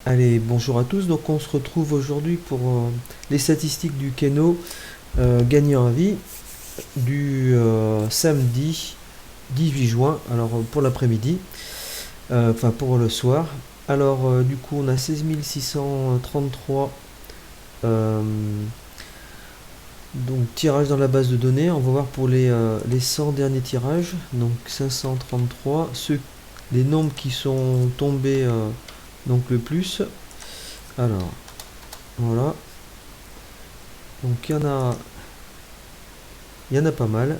Allez, bonjour à tous. Donc on se retrouve aujourd'hui pour les statistiques du Keno gagnant à vie du samedi 18 juin, alors pour l'après-midi, enfin pour le soir. Alors du coup on a 16 633 donc tirages dans la base de données. On va voir pour les 100 derniers tirages, donc 533, les nombres qui sont tombés donc le plus. Alors voilà. Donc il y en a pas mal.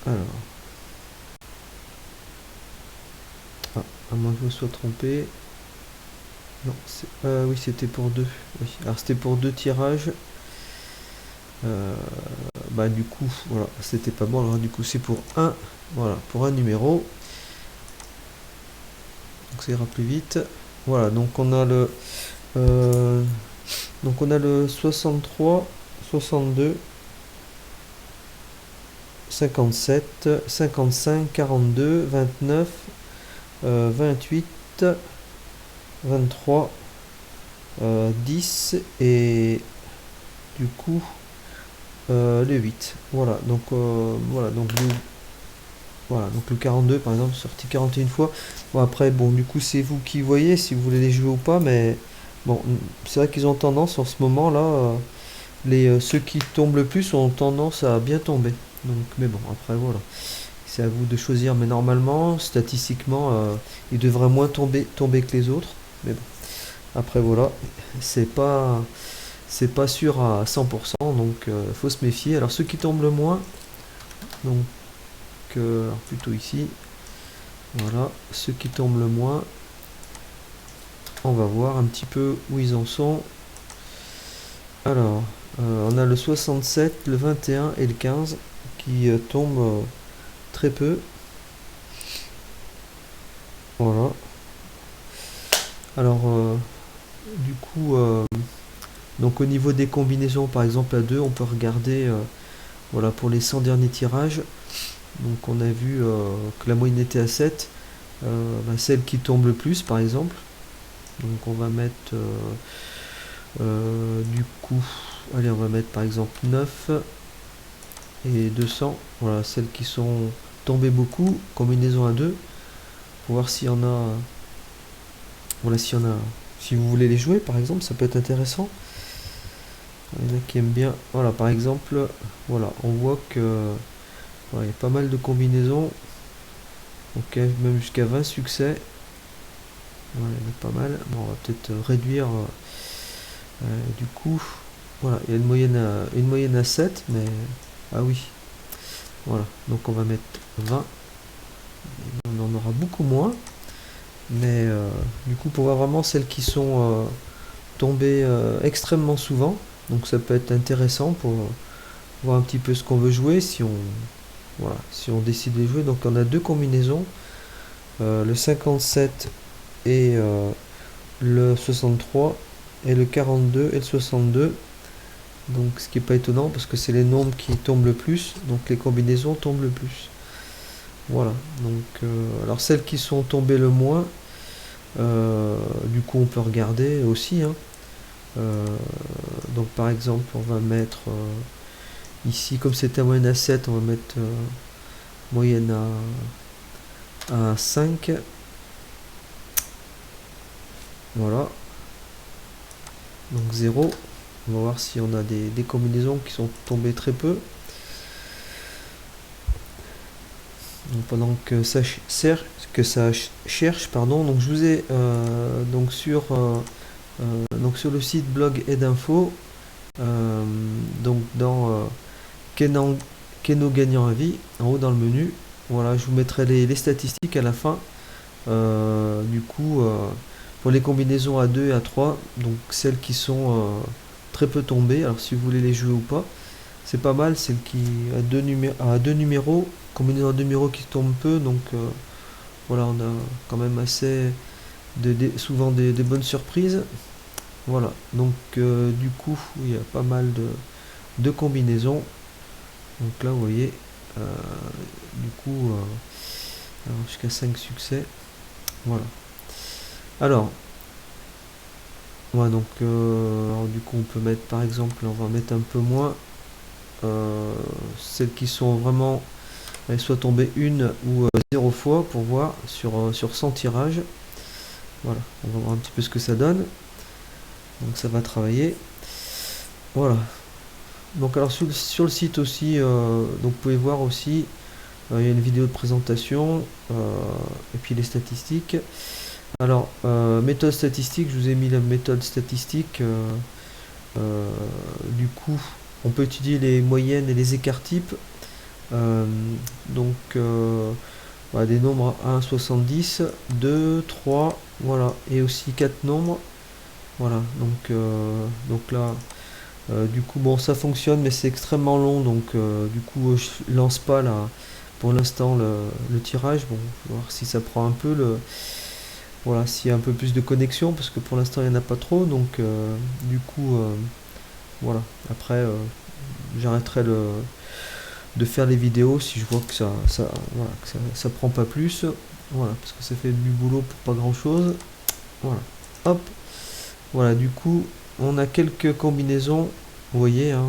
Alors, à moins que je me sois trompé. Non, oui, c'était pour deux. Oui. Alors c'était pour deux tirages. Bah du coup, voilà, c'était pas bon. Alors du coup, c'est pour un, voilà, pour un numéro. Donc ça ira plus vite. Voilà, donc on a le 63, 62, 57, 55, 42, 29, 28, 23, 10 et du coup le 8. Voilà, donc le 42 par exemple sorti 41 fois. Bon après bon du coup c'est vous qui voyez si vous voulez les jouer ou pas, mais bon c'est vrai qu'ils ont tendance en ce moment là, ceux qui tombent le plus ont tendance à bien tomber. Donc mais bon après voilà. C'est à vous de choisir, mais normalement, statistiquement, ils devraient moins tomber que les autres. Mais bon, après voilà, c'est pas, c'est pas sûr à 100%, donc faut se méfier. Alors ceux qui tombent le moins, donc alors plutôt ici, voilà, ceux qui tombent le moins, on va voir un petit peu où ils en sont. Alors, on a le 67, le 21 et le 15 qui tombent très peu. Voilà. Alors, du coup, donc au niveau des combinaisons, par exemple à 2, on peut regarder voilà, pour les 100 derniers tirages. Donc on a vu que la moyenne était à 7. Celle qui tombe le plus par exemple. Donc on va mettre du coup, allez on va mettre par exemple 9 et 200. Voilà, celles qui sont tombées beaucoup, combinaison à 2. Pour voir s'il y en a. Voilà, s'il y en a. Si vous voulez les jouer par exemple, ça peut être intéressant. Il y en a qui aiment bien. Voilà, par exemple, voilà, on voit que voilà, il y a pas mal de combinaisons. Ok, même jusqu'à 20 succès. Voilà, il y en a pas mal. Bon, on va peut-être réduire. Du coup, voilà, il y a une moyenne à 7, mais. Ah oui, voilà. Donc on va mettre 20. On en aura beaucoup moins. Mais du coup, pour voir vraiment celles qui sont tombées extrêmement souvent. Donc ça peut être intéressant pour voir un petit peu ce qu'on veut jouer si on décide de jouer. Donc on a deux combinaisons, le 57 et le 63 et le 42 et le 62. Donc ce qui n'est pas étonnant parce que c'est les nombres qui tombent le plus, donc les combinaisons tombent le plus. Voilà, donc alors celles qui sont tombées le moins, du coup on peut regarder aussi, hein. Donc par exemple on va mettre ici, comme c'était moyenne à 7, on va mettre moyenne à 5. Voilà. Donc 0. On va voir si on a des combinaisons qui sont tombées très peu. Donc pendant que ça cherche, pardon. Donc je vous ai donc sur le site blog et d'info, donc dans Keno gagnant à vie, en haut dans le menu. Voilà, je vous mettrai les statistiques à la fin. Du coup, pour les combinaisons à 2 et à 3, donc celles qui sont très peu tombées, alors si vous voulez les jouer ou pas, c'est pas mal, celles qui à deux numéros, combinaison à deux numéros qui tombent peu, donc voilà, on a quand même assez souvent des bonnes surprises. Voilà, donc du coup, il y a pas mal de combinaisons. Donc là, vous voyez, du coup, jusqu'à 5 succès. Voilà. Alors, ouais, donc, alors, du coup, on peut mettre, par exemple, on va mettre un peu moins. Celles qui sont vraiment, elles soient tombées une ou 0 fois pour voir sur 100 tirages. Voilà, on va voir un petit peu ce que ça donne. Donc ça va travailler. Voilà. Donc alors sur le site aussi, donc vous pouvez voir aussi, il y a une vidéo de présentation et puis les statistiques. Alors méthode statistique, je vous ai mis la méthode statistique. Du coup, on peut étudier les moyennes et les écarts types. Euh, donc voilà, des nombres 1 70, 2, 3, voilà, et aussi 4 nombres. Voilà, donc là, du coup, bon, ça fonctionne, mais c'est extrêmement long, donc du coup, je lance pas là pour l'instant le tirage. Bon, on va voir si ça prend un peu voilà, s'il y a un peu plus de connexion, parce que pour l'instant, il n'y en a pas trop, donc du coup, voilà. Après, j'arrêterai de faire les vidéos si je vois que voilà, que ça prend pas plus. Voilà, parce que ça fait du boulot pour pas grand chose. Voilà, hop. Voilà, du coup, on a quelques combinaisons. Vous voyez, hein,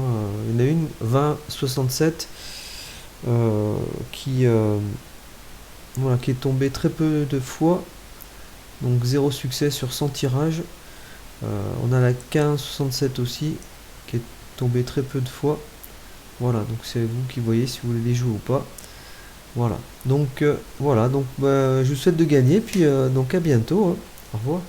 il y en a une 20 67 qui, voilà, qui est tombée très peu de fois. Donc 0 succès sur 100 tirages. On a la 15 67 aussi qui est tombée très peu de fois. Voilà, donc c'est vous qui voyez si vous voulez les jouer ou pas. Voilà, donc voilà, donc bah, je vous souhaite de gagner, puis donc à bientôt, hein. Au revoir.